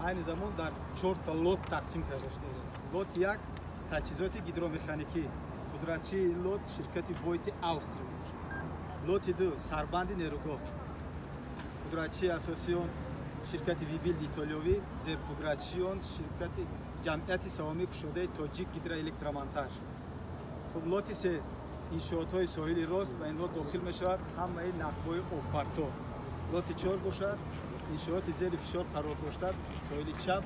айни замон дар 4 та лот тақсим карда шудааст. Лот 1 таҷҳизоти гидромеханикӣ, қудратчии лот ширкати Войти Австрия. Лоти 2 сарбанди нерӯгоҳ, қудратчии асосиён ширкати Вибилд итолиёвӣ, зерқудратчиён ширкати ҷамъияти савоми кушодаи Тоҷик гидроэлектромонтаж. Лоти 3 иншоотҳои соҳили рост ба ин лот дохил мешавад, ҳамаи нақбҳои обпарто. Лоти 4 бошад, иншооти зери фишор қарор дошта, соҳили чап,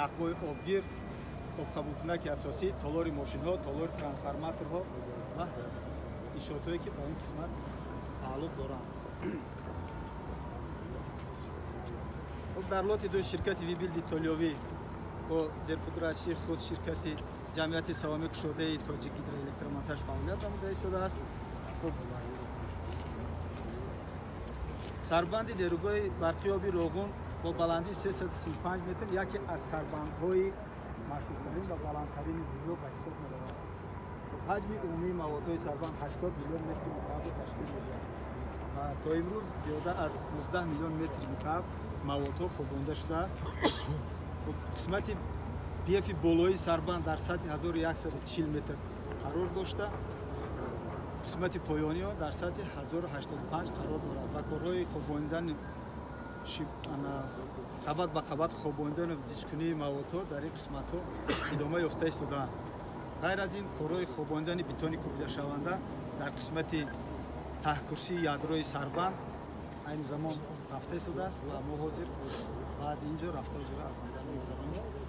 нақбҳои обгир, обқабулкунаки асосӣ, толори мошинҳо, толори трансформаторҳо ва иншоотҳое ки ба ин қисмат тааллуқ доранд. дар лоти 2 ширкати Вибилд итолиёвӣ бо зерқудратчии худ ширкати ҷамъияти савоми кушодаи Тоҷик гидроэлектромонтаж фаъолият намуда истодааст. Сарбанди нерӯгоҳи барқиёби Роғун бо баландии 335 метр яке аз сарбандҳои машҳуртарин ва баландтарини дунё ба ҳисоб меравад. ҳаҷми умумии маводҳои сарбанд 80 миллион метри мукааб ташкил медиҳад ва то имрӯз зиёда аз 19 миллион метри мукааб маводҳо хурдонда шудааст. қисмати биефи болои сарбанд дар сатҳи 1140 метр қарор дошта, қисмати поёни он дар сатҳи 1085 қарор дорад ва корҳои хобонидани қабат ба қабат хобонидани зичкунии маводҳо дар ин қисматҳо идома ёфта истодаанд. ғайр аз ин корҳои хобонидани битони кӯбидашаванда дар қисмати таҳкурсии ядрои сарбанд айни замон рафта истодааст ва мо ҳозир баъди ин ҷо рафта ҷура аз назар мегузаронем.